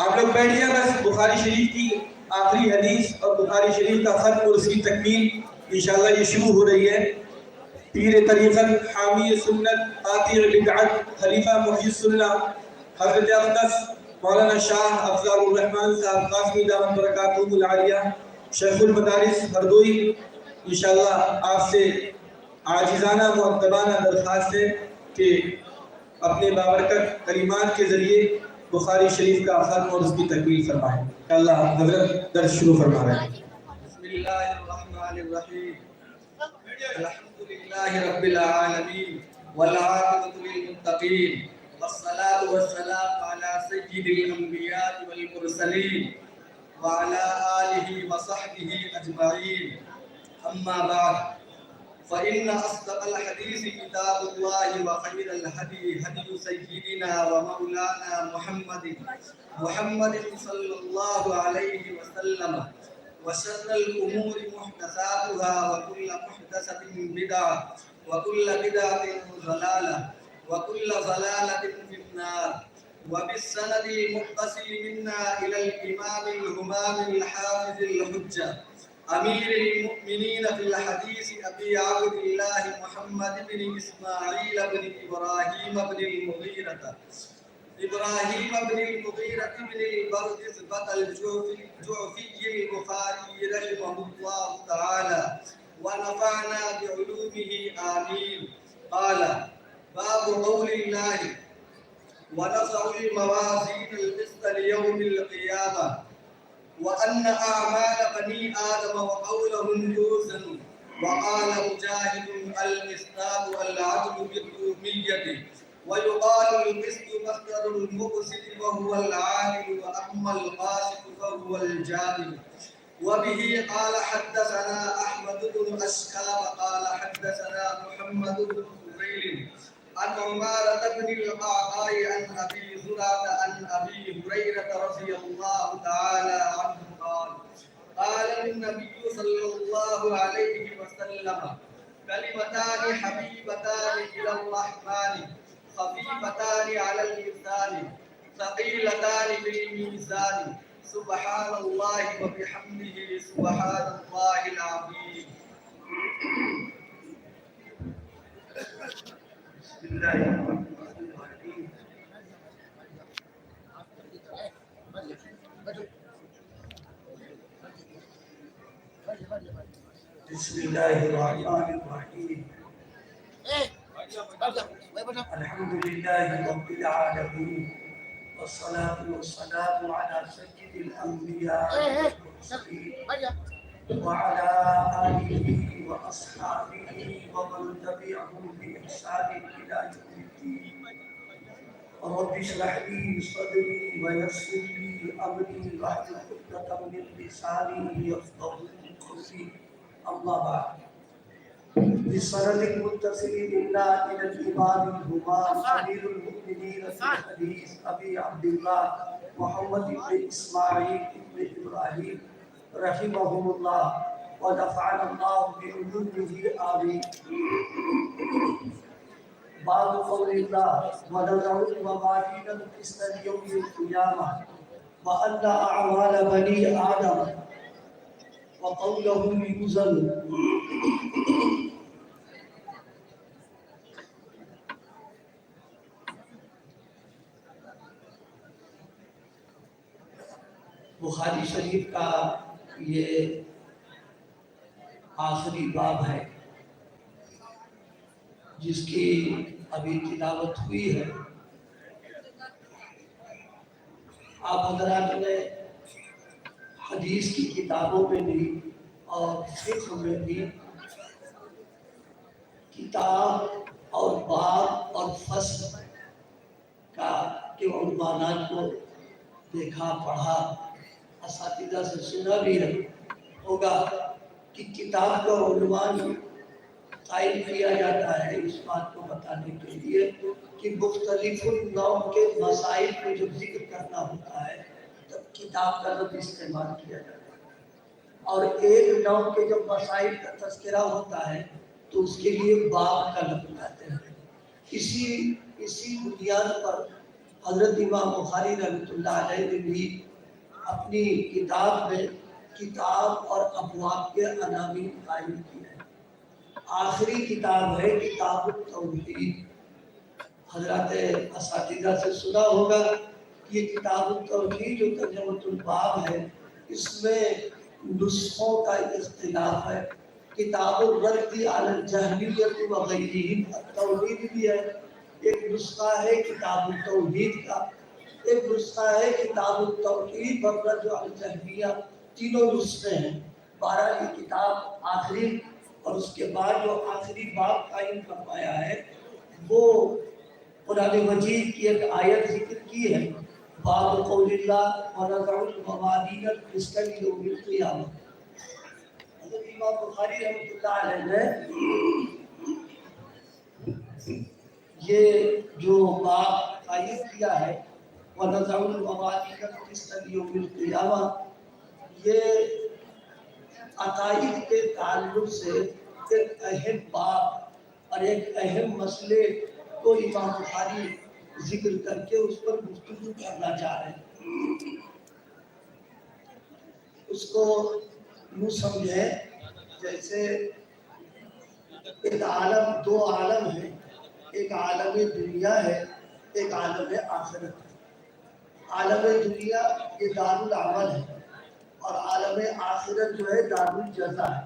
آپ لوگ بیٹھیے، بس بخاری شریف کی آخری حدیث اور بخاری شریف کا ختم اور اس کی تکمیل انشاءاللہ یہ شروع ہو رہی ہے۔ پیر طریقت، حامی سنت، قاطع بدعت، خلیفہ محی السنہ حضرت اقدس مولانا شاہ افضل الرحمن صاحب قاسمی دامت برکاتہ العالیہ شیخ المدارس ہردوئی، انشاءاللہ آپ سے عاجزانہ مؤدبانہ درخواست ہے کہ اپنے بابرکت کلمات کے ذریعے بخاری شریف کا ختم اور اس کی تکمیل فرمائیں۔ اللہ حضرت درس شروع فرما رہے ہیں۔ بسم اللہ الرحمن الرحیم، الحمد للہ رب العالمین والعاقبۃ للمتقین والصلاة والسلام علی سید الانبیاء والمرسلین وعلی آلہ وصحبہ اجمعین، اما بعد فإن أصدق الحديث كتاب الله وخير الهدي هدي سيدنا ومولانا محمد صلى الله عليه وسلم، وشر الأمور محدثاتها وكل محدثة بدعة وكل بدعة ضلالة وكل ضلالة في النار. وبالسند المتصل منا إلى الإمام الهمام الحافظ الحجة امیر المؤمنین فی الحدیث ابی عبد اللہ محمد بن اسماعیل بن ابراہیم بن المغیرہ بن البردزبۃ الجعفی البخاری رحمہ اللہ تعالی ونفعنا بعلومہ آمین. قال باب قول اللہ ونضع الموازین القسط لیوم القیامہ وأن أعمال بني آدم وقولهم يوزن. وقال مجاهد المصداق العدل بالرومية، ويقال القسط مصدر المقسط وهو العادل، وأما القاسط فهو الجادل. وبه قال حدثنا أحمد بن أشكاب قال حدثنا محمد بن فضيل عن عمارة بن القعقاع عن أبي زرعة عن أبي هريرة رضي الله تعالى عنه قال قال النبي صلى الله عليه وسلم كلمتان حبيبتان إلى الرحمن خفيفتان على اللسان ثقيلتان في الميزان سبحان الله وبحمده سبحان الله العظيم. بسم الله الرحمن الرحيم. بسم الله الرحمن الرحيم. الحمد لله رب العالمين والصلاة والسلام على سيد الأنبياء والمرسلين وعلى آله وأصحابه ومن تبعهم بإحسان إلى يوم الدين. رب اشرح لي صدري ويسر لي أمري واحلل عقدة من لساني يفقهوا قولي. أما بعد بسند المتصل منا إلى الإمام الهمام أمير المؤمنين في الحديث أبي عبد الله محمد بن إسماعيل بن إبراهيم رحمهم الله ونفعنا الله بعلومه آمين. باب قول الله ونضع الموازين القسط ليوم القيامة وأن أعمال بني آدم وقولهم يوزن. بخاری شریف کا یہ آخری باب ہے جس کی ابھی تلاوت ہوئی ہے. آپ حضرات نے حدیث کی کتابوں میں بھی اور فقہ میں بھی کتاب اور باب اور فصل کا کے عنوانات کو دیکھا پڑھا، اساتذہ سے سنا بھی ہوگا کہ کتاب کا عنوان قائم کیا جاتا ہے اس بات کو بتانے کے لیے کہ مختلف نوع کے مسائل کو جب ذکر کرنا ہوتا ہے تب کتاب کا لفظ استعمال کیا جاتا ہے، اور ایک نوع کے جب مسائل کا تذکرہ ہوتا ہے تو اس کے لیے باب کا لفظ آتے ہیں. اسی بنیاد پر حضرت امام بخاری رحمۃ اللہ علیہ نے بھی اپنی کتاب میں کتاب اور ابواب کے عناوین قائم کیے ہیں۔ آخری کتاب ہے کتاب التوحید۔ حضرات اساتذہ سے سنا ہوگا کہ یہ کتاب التوحید جو ترجمۃ الباب ہے، اس میں نسخوں کا اختلاف ہے۔ کتاب الرد علی الجہمیۃ وغیرہم التوحید بھی ہے، ایک نسخہ ہے کتاب التوحید کا، ایک نسخہ ہے کتاب التوحید والرد علی الجہمیہ، تینوں نسخے ہیں۔ بہرحال یہ کتاب آخری اور اس کے بعد جو آخری باب قائم فرمایا ہے وہ قرآن مجید کی ایک آیت ذکر کی ہے، باب قول اللہ ونضع الموازین القسط لیوم القیامہ۔ حضرت امام بخاری رحمۃ اللہ علیہ نے یہ جو باب قائم کیا ہے ونضع الموازین القسط لیوم القیامہ، یہ عقائد کے تعلق سے ایک اہم باب اور ایک اہم مسئلے کو امام بخاری ذکر کر کے اس پر گفتگو کرنا چاہ رہے ہیں۔ اس کو یوں سمجھیں جیسے ایک عالم، دو عالم ہیں، ایک عالم دنیا ہے، ایک عالم آخرت ہے۔ عالم دنیا یہ دار العمل ہے اور عالم آخرت جو ہے دار الجزا ہے،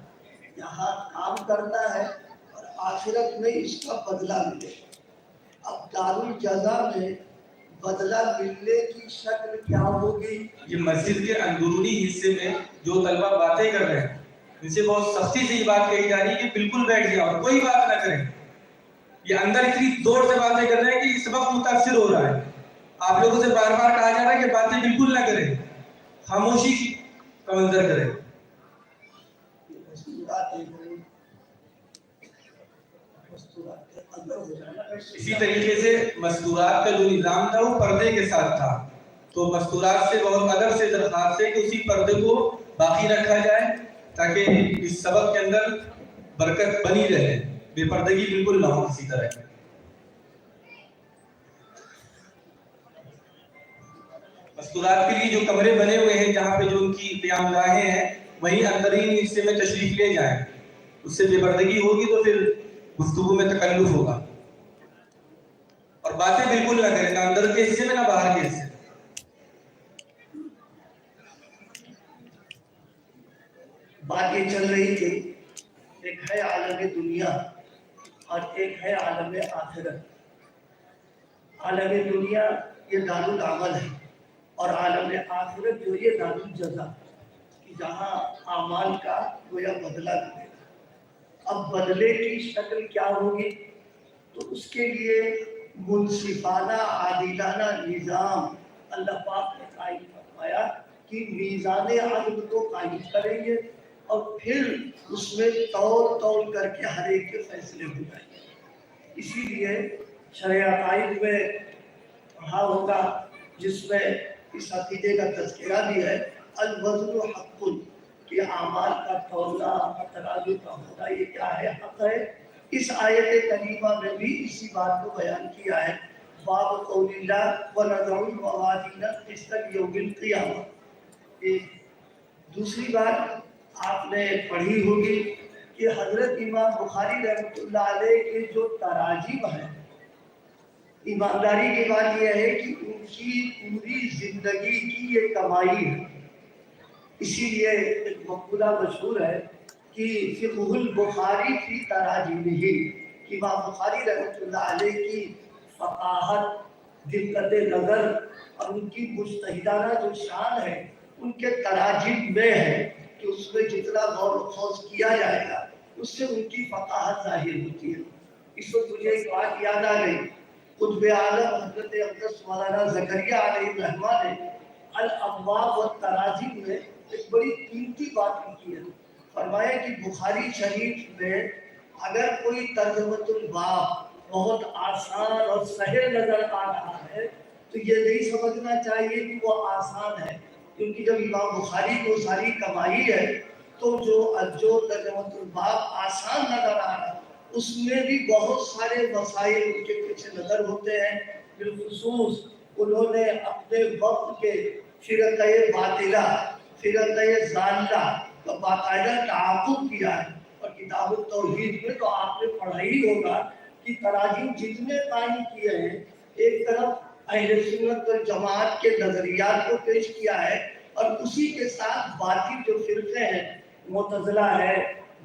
یہاں کام کرتا ہے اور آخرت میں اس کا بدلہ ملے۔ اب دار الجزا میں بدلہ ملنے کی شکل کیا ہوگی؟ یہ مسجد کے اندرونی حصے میں جو طلبہ باتیں کر رہے ہیں ان سے بہت سختی سے یہ بات کہی جا رہی ہے کہ بالکل بیٹھ جائیں اور کوئی بات نہ کریں۔ یہ اندر اتنی زور سے باتیں کر رہے ہیں کہ اس وقت متاثر ہو رہا ہے۔ آپ لوگوں سے بار بار کہا جا رہا ہے کہ باتیں بالکل نہ کریں، خاموشی کا منظر کریں۔ اسی طریقے سے مستورات کا جو نظام تھا وہ پردے کے ساتھ تھا، تو مستورات سے بہت ادب سے درخواست ہے کہ اسی پردے کو باقی رکھا جائے تاکہ اس سبق کے اندر برکت بنی رہے، بے پردگی بالکل نہ ہو کسی طرح کی۔ مستورات کے لیے جو کمرے بنے ہوئے ہیں جہاں پہ جو ان کی قیام گاہیں ہیں وہیں اندرین حصے میں تشریف لے جائیں، اس سے بے پردگی ہوگی تو پھر گفتگو میں تکلف ہوگا، اور باتیں بالکل نہ کریں، نہ اندر کے حصے میں نہ باہر کے حصے میں۔ بات یہ چل رہی تھی، ایک ہے عالم دنیا اور ایک ہے عالم آخرت۔ عالم دنیا یہ دار العمل ہے اور عالم آخرت جو یہ دار الجزا، کہ جہاں اعمال کا گویا بدلہ ملے گا۔ اب بدلے کی شکل کیا ہوگی؟ تو اس کے لیے منصفانہ عادلانہ نظام اللہ پاک نے قائم فرمایا کہ میزان عدل کو قائم کریں گے اور پھر اس میں تول کر کے ہر ایک کے فیصلے ہو جائیں گے۔ اسی لیے شرع عقائد میں پڑھا ہوگا، جس میں اس عقیدے کا تذکرہ بھی ہے، الوزن حق، کہ اعمال کا تولنا، ترازو کا ہونا یہ کیا ہے؟ حق ہے۔ اس آیت کریمہ میں بھی اسی بات کو بیان کیا ہے، باب قول اللہ ونضع الموازین القسط لیوم القیامہ۔ دوسری بات آپ نے پڑھی ہوگی کہ حضرت امام بخاری رحمۃ اللہ علیہ کے جو تراجم ہیں، ایمانداری کی بات یہ ہے کہ ان کی پوری زندگی کی یہ کمائی ہے۔ اسی لیے ایک مقولہ مشہور ہے کہ فقہ البخاری فی تراجمہ، کہ امام بخاری رحمۃ اللہ علیہ کی فقاہت، دقت نظر اور ان کی مجتہدانہ جو شان ہے ان کے تراجم میں ہے، کہ اس میں جتنا غور و خوض کیا جائے گا اس سے ان کی فقاہت ظاہر ہوتی ہے۔ اس وقت مجھے ایک بات یاد آ گئی، قطب عالم حضرت اقدس مولانا زکریا علیہ الرحمہ نے الابواب والتراجم میں ایک بڑی قیمتی بات لکھی ہے۔ فرمایا کہ بخاری شریف میں اگر کوئی ترجمۃ الباب بہت آسان اور سہل نظر آ رہا ہے تو یہ نہیں سمجھنا چاہیے کہ وہ آسان ہے، کیونکہ جب امام بخاری کو ساری کمائی ہے تو جو ترجمۃ الباب آسان نظر آ رہا ہے اس میں بھی بہت سارے مسائل ان کے پیچھے نظر ہوتے ہیں، بالخصوص انہوں نے اپنے وقت کے فرقہ باطلہ فرقہ ضالہ کا باقاعدہ تعاقب کیا ہے. اور کتاب التوحید میں تو آپ نے پڑھا ہی ہوگا کہ تراجم جتنے قائم کیے ہیں، ایک طرف اہل سنت والجماعت کے نظریات کو پیش کیا ہے اور اسی کے ساتھ باقی جو فرقے ہیں، معتزلہ ہے،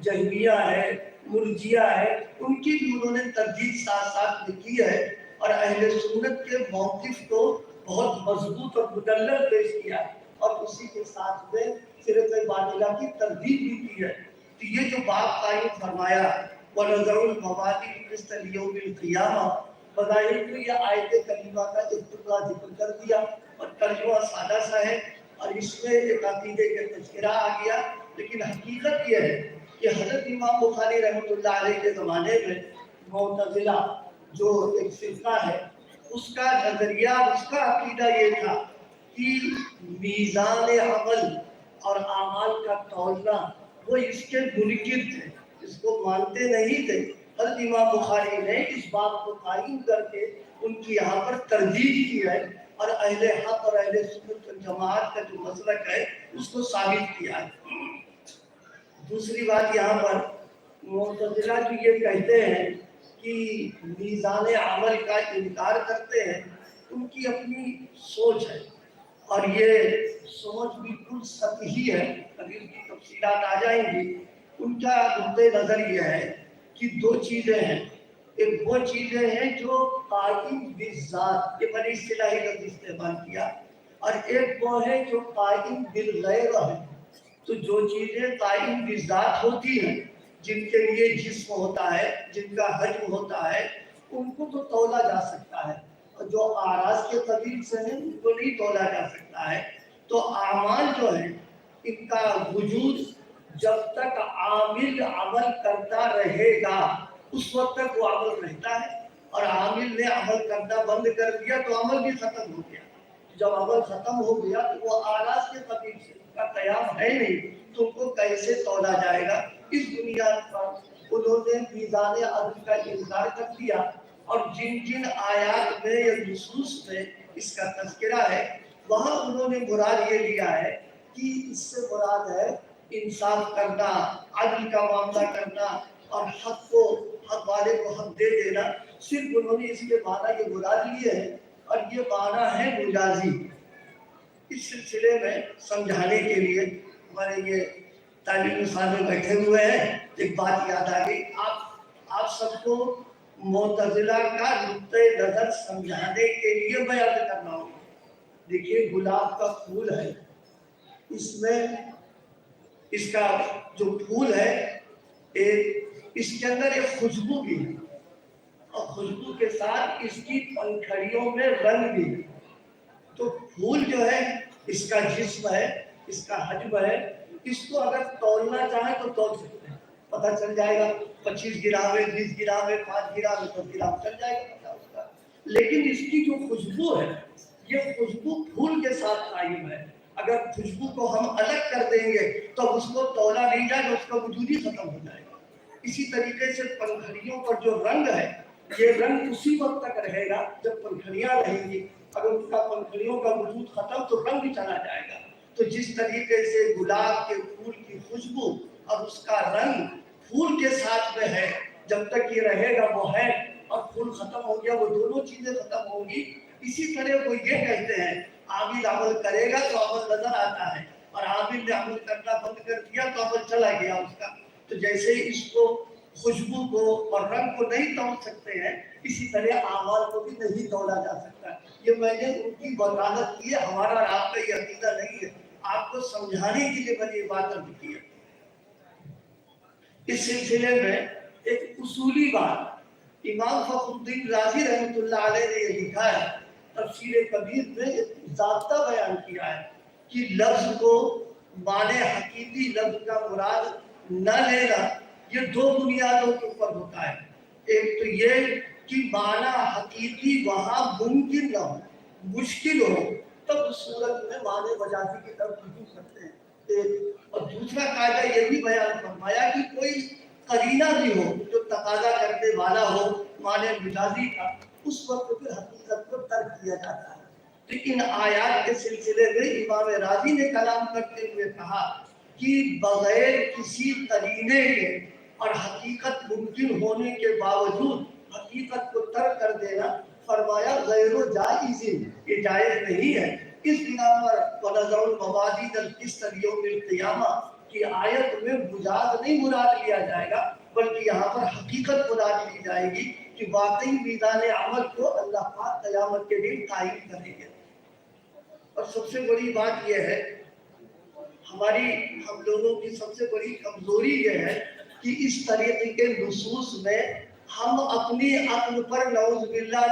جہمیہ ہے، مرجیہ ہے، ان کی بھی انہوں نے تردید ساتھ ساتھ لکھی ہے اور اہل سنت کے موقف کو بہت مضبوط اور مدلل پیش کیا ہے اور اسی کے ساتھ میں فرقہ باطلہ کی تردید بھی کی ہے. تو یہ جو باب قائم فرمایا وَنَذَرُ الْمَوَازِينَ الْقِسْطَ لِيَوْمِ الْقِيَامَةِ، بظاہر تو یہ آیت کریمہ کا ایک ٹکڑا ذکر کر دیا اور ترجمہ سادہ سا ہے اور اس میں ایک عقیدے کا تذکرہ آ گیا. لیکن حقیقت یہ ہے کہ حضرت امام بخاری رحمۃ اللہ علیہ کے زمانے میں معتزلہ جو ایک فرقہ ہے، اس کا نظریہ، اس کا عقیدہ یہ تھا کہ میزان عمل اور اعمال کا تولنا وہ اس کے منکر تھے، اس کو مانتے نہیں تھے. حضرت امام بخاری نے اس بات کو قائم کر کے ان کی یہاں پر تردید کی ہے اور اہل حق اور اہل سنت والجماعت کا جو مسلک ہے اس کو ثابت کیا ہے. دوسری بات یہاں پر معتزلہ جو یہ کہتے ہیں کہ میزان عمل کا انکار کرتے ہیں، ان کی اپنی سوچ ہے اور یہ سوچ بالکل سطحی ہے، ابھی اس کی تفصیلات آ جائیں گی. ان کا نقطۂ نظر یہ ہے کہ دو چیزیں ہیں. ایک وہ چیزیں ہیں جو قائم بالذات، یہ بڑی اصطلاحی لفظ استعمال کیا، اور ایک وہ ہے جو قائم بالغیب ہے. تو جو چیزیں قائم بالذات ہوتی ہیں، جن کے لیے جسم ہوتا ہے، جن کا حجم ہوتا ہے، ان کو تو تولا جا سکتا ہے، اور جو اعراض کے قبیل سے ہیں ان کو نہیں تولا جا سکتا ہے. تو اعمال جو ہیں ان کا وجود جب تک عامل عمل کرتا رہے گا اس وقت تک وہ عمل رہتا ہے، اور عامل نے عمل کرنا بند کر دیا تو عمل بھی ختم ہو گیا. جب عمل ختم ہو گیا تو وہ اعراض کے قبیل سے کا قیام ہے نہیں، تو ان کو کیسے تولا جائے گا؟ اس بنیاد پر انہوں نے میزان عدل کا انکار کر دیا اور جن جن آیات میں یا نصوص میں اس کا تذکرہ ہے وہاں انہوں نے مراد یہ لیا ہے کہ اس سے مراد ہے انصاف کرنا، عدل کا معاملہ کرنا اور حق والے کو حق دے دینا. صرف انہوں نے اس کے معنی یہ مراد لیے ہیں اور یہ معنی ہے مجازی. اس سلسلے میں سمجھانے کے لیے ہمارے یہ طالب علم بیٹھے ہوئے ہیں، ایک بات یاد آ گئی. آپ سب کو معتزلہ کا نقطۂ نظر سمجھانے کے لیے بیان کرنا ہوگا. دیکھیے گلاب کا پھول ہے، اس میں اس کا جو پھول ہے اس کے اندر ایک خوشبو بھی ہے اور خوشبو کے ساتھ اس کی پنکھڑیوں میں رنگ بھی ہے. تو پھول جو ہے اس کا جسم ہے، اس کا حجم ہے، اس کو اگر تولنا چاہے تو تول سکتے ہیں، پتہ چل جائے گا 25 گرام ہے، 20 گرام ہے، 5 گرام ہے، 10 گرام چل جائے گا پتہ اس کا. لیکن اس کی جو خوشبو ہے یہ خوشبو پھول کے ساتھ قائم ہے. اگر خوشبو کو ہم الگ کر دیں گے تو اس کو تولا نہیں جائے گا، اس کا وجود ہی ختم ہو جائے گا. اسی طریقے سے پنکھڑیوں پر جو رنگ ہے یہ رنگ اسی وقت تک رہے گا جب پنکھڑیاں رہیں گی. اگر اس کا پنکھڑیوں کا وجود ختم تو رنگ بھی چلا جائے گا. تو جس طریقے سے گلاب کے پھول کی خوشبو اور اس کا رنگ پھول کے ساتھ میں ہے، جب تک یہ رہے گا وہ ہے، اور پھول ختم ہو گیا وہ دونوں چیزیں ختم ہوں گی. اسی طرح وہ یہ کہتے ہیں عامل عمل کرے گا تو عمل نظر آتا ہے، اور عامل نے عمل کرنا بند کر دیا تو عمل چلا گیا اس کا. تو جیسے اس کو خوشبو کو اور رنگ کو نہیں تول سکتے ہیں، اسی طرح اعمال کو بھی نہیں تولا جا سکتا. یہ میں نے ان کی وضاحت کی ہے، ہمارا آپ کا یہ عقیدہ نہیں ہے، آپ کو سمجھانے کے لیے میں نے یہ بات ارد کی ہے. اس سلسلے میں ایک اصولی بات امام فخر الدین رازی رحمۃ اللہ علیہ نے یہ لکھا ہے، تفسیر کبیر میں ایک ضابطہ بیان کیا ہے کہ لفظ کو معنی حقیقی لفظ کا مراد نہ لینا یہ دو بنیادوں کے اوپر ہوتا ہے. ایک تو یہ کہ معنی حقیقی وہاں ممکن نہ ہو، مشکل ہو، تب اس صورت میں معنی مجازی کی طرف رجوع کرتے ہیں. اور دوسرا قاعدہ یہ بھی بیان فرمایا کہ کوئی قرینہ بھی ہو جو تقاضا کرنے والا ہو معنی مجازی کا، اس وقت پھر حقیقت کو ترک کیا جاتا ہے. تو ان آیات کے سلسلے میں امام راضی نے کلام کرتے ہوئے کہا کہ بغیر کسی قرینے کے اور حقیقت ممکن ہونے کے باوجود حقیقت کو ترک کر دینا، فرمایا غیر و جائز، یہ جائز نہیں ہے۔ اس بنا پر وَنَضَعُ الْمَوَازِينَ الْقِسْطَ لِيَوْمِ الْقِيَامَةِ کی آیت میں مجاز نہیں مراد لیا جائے گا، بلکہ یہاں پر حقیقت مراد لی جائے گی کہ واقعی میزان عمل کو اللہ پاک قیامت کے دن قائم کریں گے۔ اور سب سے بڑی بات یہ ہے، ہم لوگوں کی سب سے بڑی کمزوری یہ ہے کہ اس طریقے کے نصوص میں ہم اپنی عقل پر نعوذ باللہ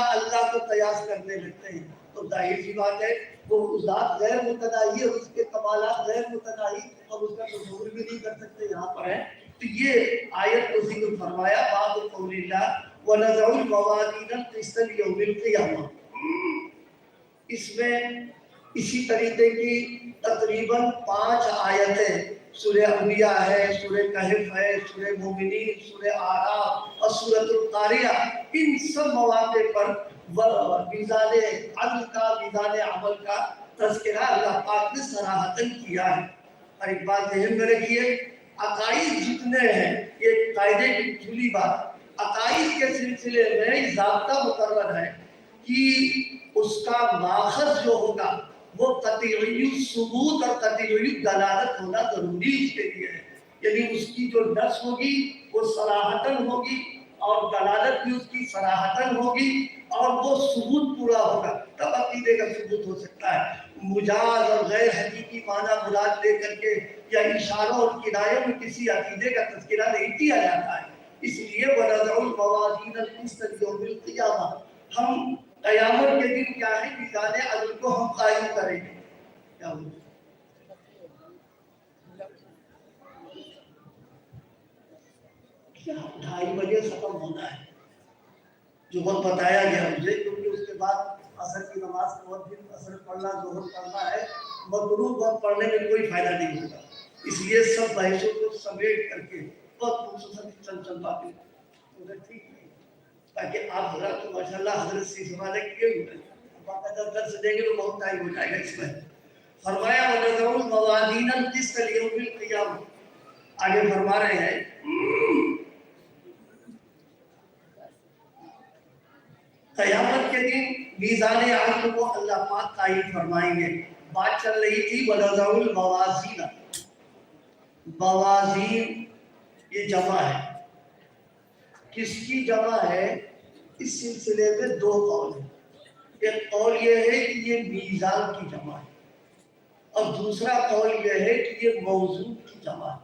اللہ کو قیاس کرنے لگتے ہیں۔ تو ظاہر سی بات ہے وہ ذات غیر متناہی ہے، اس کے کمالات غیر متناہی، ہم اس کا تصور بھی نہیں کر سکتے یہاں پر ہے۔ تو یہ آیت کو ذکر فرمایا باب قول اللہ وَنَضَعُ الْمَوَازِينَ الْقِسْطَ لِيَوْمِ الْقِيَامَةِ۔ اس میں اسی طریقے کی تقریباً 5 آیتیں، سورہ انبیاء ہے، سورہ کہف ہے، سورہ مومنین، سورہ اعراف اور سورۃ القاریہ، ان سب مواقع پر میزان عدل کا، میزان عمل کا تذکرہ اللہ پاک نے صراحتاً کیا ہے۔ اور ایک بات ذہن میں رکھیے، عقائد جتنے ہیں، یہ قاعدے کی کھلی بات، عقائد کے سلسلے میں ضابطہ مقرر ہے کہ اس کا ماخذ جو ہوگا وہ قطعی ثبوت اور قطعی دلالت ہونا ضروری اس کے لیے ہے، یعنی اس کی جو نص ہوگی وہ صراحتاً ہوگی اور دلالت بھی اس کی صراحتاً ہوگی اور وہ ثبوت پورا ہوگا، تب عقیدے کا ثبوت ہو سکتا ہے۔ مجاز اور غیر حقیقی معنی مراد لے کر کے یا اشاروں اور کنایوں میں کسی عقیدے کا تذکرہ نہیں کیا جاتا ہے۔ اس لیے وَنَضَعُ الْمَوَازِينَ الْقِسْطَ لِيَوْمِ الْقِيَامَةِ، ہم قیامت کے دن کیا ہے، میزان عدل کو ہم قائم کریں گے۔ کیا ہو 2:30 بجے ختم ہونا ہے جو وقت بتایا گیا مجھے، کیونکہ اس کے بعد عصر کی نماز کے وقت بھی عصر پڑھنا، ظہر پڑھنا ہے، مغرب وقت پڑھنے میں کوئی فائدہ نہیں ہوگا، اس لیے سب بحثوں کو سمیٹ کر کے وقت مختصر چند باتیں ٹھیک ہے، تاکہ آپ حضرات کو ماشاءاللہ حضرت سے سوالے کیے ہوئے باقاعدہ درس دیں گے تو بہت ٹائم ہو جائے گا اس میں۔ فرمایا وَنَضَعُ الْمَوَازِينَ الْقِسْطَ لِيَوْمِ الْقِيَامَةِ، آگے فرما رہے ہیں قیامت کے دن میزان عدل کو اللہ پاک قائم فرمائیں گے۔ بات چل رہی تھی وَنَضَعُ الْمَوَازِينَ، موازین یہ جمع ہے، کس کی جمع ہے؟ اس سلسلے میں 2 قول ہیں، ایک قول یہ ہے کہ یہ میزان کی جمع ہے اور دوسرا قول یہ ہے کہ یہ موضوع کی جمع ہے۔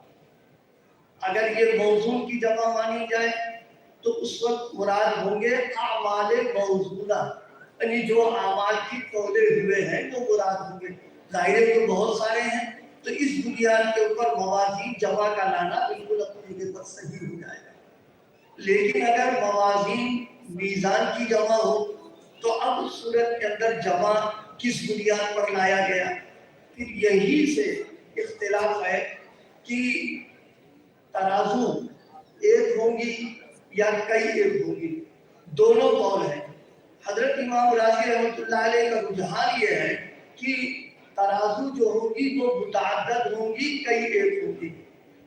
اگر یہ موضوع کی جمع مانی جائے تو اس وقت مراد ہوں گے اعمال موزونہ، یعنی جو اعمال کی تولے ہوئے ہیں وہ مراد ہوں گے۔ ظاہر تو بہت سارے ہیں، تو اس بنیاد کے اوپر موازین جمع کا لانا بالکل اپنی جگہ پر صحیح ہو جائے گا۔ لیکن اگر موازین میزان کی جمع ہو تو اب اس صورت کے اندر جمع کس بنیاد پر لایا گیا؟ پھر یہی سے اختلاف ہے کہ ترازو ایک ہوں گی یا کئی ایک ہوں گی، دونوں قول ہیں۔ حضرت امام راضی رحمۃ اللہ علیہ کا رجحان یہ ہے کہ ترازو جو ہوگی وہ متعدد ہوں گی، کئی ایک ہوں گی،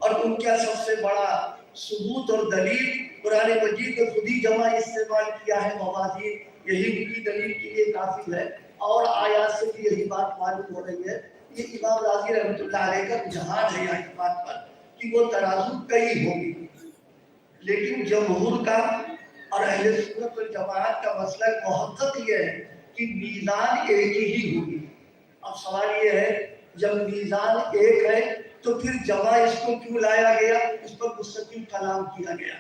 اور ان کا سب سے بڑا ثبوت اور دلیل قرآن مجید میں خود ہی جمع استعمال کیا ہے موازین، یہی ان کی دلیل کے لیے کافی ہے، اور آیات سے بھی یہی بات معلوم ہو رہی ہے۔ یہ امام راضی رحمۃ اللہ علیہ کا رجحان ہے اس بات پر کہ وہ ترازو کئی ہوگی، لیکن جمہور کا اور اہل سنت والجماعت کا مسلک محقق یہ ہے کہ میزان ایک ہی ہوگی۔ اب سوال یہ ہے جب میزان ایک ہے تو پھر جمع اس کو کیوں لایا گیا؟ اس پر مستقل کلام کیا گیا۔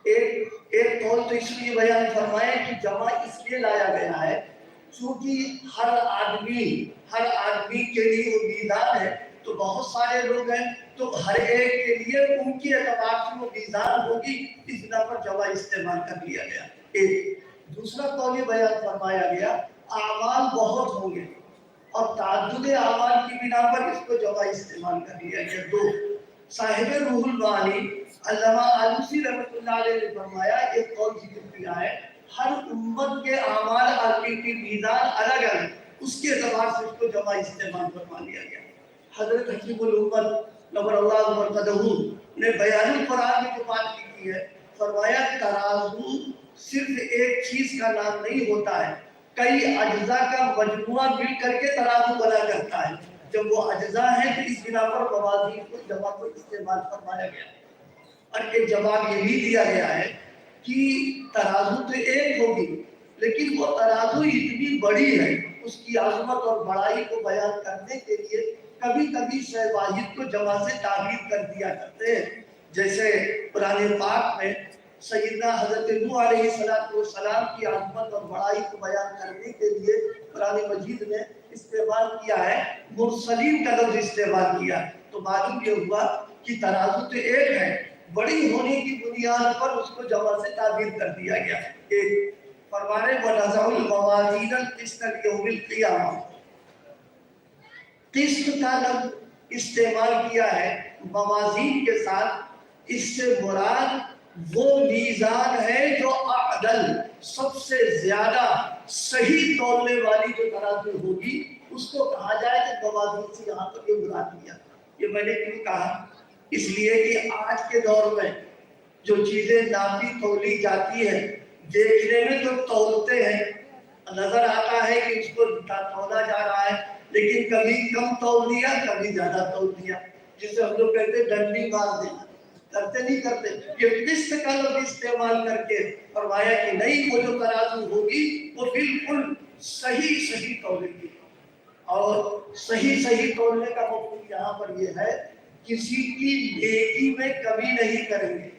ایک قول تو اس لیے بیان فرمائے کہ جمع اس لیے لایا گیا ہے چونکہ ہر آدمی کے لیے وہ میزان ہے، تو بہت سارے لوگ ہیں تو ہر ایک کے لیے ان کے اعتبار سے وہ میزان ہوگی، اس بنا پر جمع استعمال کر لیا گیا۔ ایک دوسرا قول یہ بیان فرمایا گیا اعمال بہت ہوں گے اور تعدد اعمال کی بنا پر اس کو جمع استعمال کر لیا گیا۔ 2 صاحب روح المعانی علامہ آلوسی رحمۃ اللہ علیہ نے فرمایا، ایک قول ذکر کیا ہے ہر امت کے اعمال اور کی میزان الگ الگ، اس کے اعتبار سے اس کو جمع استعمال فرما لیا گیا۔ حضرت حکیم الامت نور اللہ مرقدہ نے بیان القرآن میں جو بات کی ہے، فرمایا ترازو صرف ایک چیز کا نام نہیں ہوتا ہے، کئی اجزاء کا مجموعہ مل کر کے ترازو بنا کرتا ہے۔ جب وہ اجزاء ہیں تو اس بنا پر موازین کو جمع کو استعمال فرمایا گیا۔ اور ایک جواب یہ بھی دیا گیا ہے کہ ترازو تو ایک ہوگی، لیکن وہ ترازو اتنی بڑی ہے، اس کی عظمت اور بڑائی کو بیان کرنے کے لیے کبھی کبھی شے واحد کو جمع سے تعبیر کر دیا کرتے ہیں۔ جیسے قرآن پاک میں سیدنا حضرت نوح علیہ السلام کی عظمت اور بڑائی کو بیان کرنے کے لیے قرآن مجید نے استعمال کیا ہے، مرسلین کا لفظ استعمال کیا۔ تو معلوم یہ ہوا کہ ترازو تو ایک ہے، بڑی ہونے کی بنیاد پر اس کو جمع سے تعبیر کر دیا گیا۔ ایک فرمانے وَنَزَعُ الْمَوَازِينَ الْقِسْطَ لِيَوْمِ الْقِيَامَةِ، قسط کا لفظ استعمال کیا ہے موازین کے ساتھ۔ اس سے مراد وہ میزان ہے جو اعدل، سب سے زیادہ صحیح تولنے والی جو ترازو ہوگی، اس کو کہا جائے کہ موازین سے یہاں پر یہ مراد لیا۔ یہ میں نے کیوں کہا؟ اس لیے کہ آج کے دور میں جو چیزیں ناپی تولی جاتی ہیں، دیکھنے میں تو تولتے ہیں، نظر آتا ہے کہ اس کو تولا جا رہا ہے، لیکن کبھی کم تول دیا، کبھی زیادہ تول دیا، جسے ہم لوگ کہتے ہیں ڈنڈی مار دینا، کرتے نہیں کرتے۔ یہ قسط کا لفظ استعمال کر کے فرمایا کہ نہیں، وہ جو ترازو ہوگی وہ بالکل صحیح تولے گی۔ اور صحیح تولنے کا مفہوم یہاں پر یہ ہے، کسی کی نیکی میں کمی نہیں کریں گے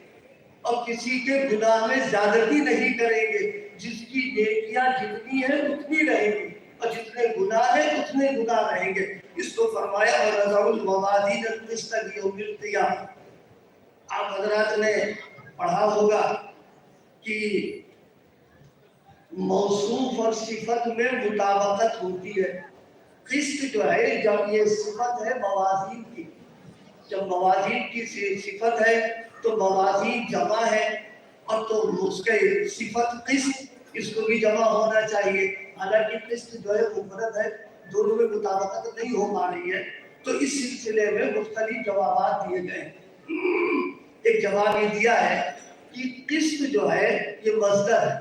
اور کسی کے گناہ میں زیادتی نہیں کریں گے۔ جس کی نیکیاں جتنی ہیں اتنی رہیں گی، اور جتنے گناہ ہیں اتنے گناہ رہیں گے۔ اس کو فرمایا وَنَزَعُ الْمَوَازِينَ الْقِسْطَ لِيَوْمِ الْقِيَامَةِ۔ آپ حضرات نے پڑھا ہوگا کہ موصوف اور صفت میں مطابقت ہوتی ہے۔ قسط جو ہے، جب یہ صفت ہے موازین کی، جب موازین کی صفت ہے تو موازین جمع ہے، اور تو اس کے صفت قسط، اس کو بھی جمع ہونا چاہیے۔ حالانکہ قسط جو ہے مفرد ہے، دونوں میں مطابقت نہیں ہو پا رہی ہے، تو اس سلسلے میں مختلف جوابات دیے گئے۔ ایک جواب یہ دیا ہے کہ قسط جو ہے یہ مصدر ہے،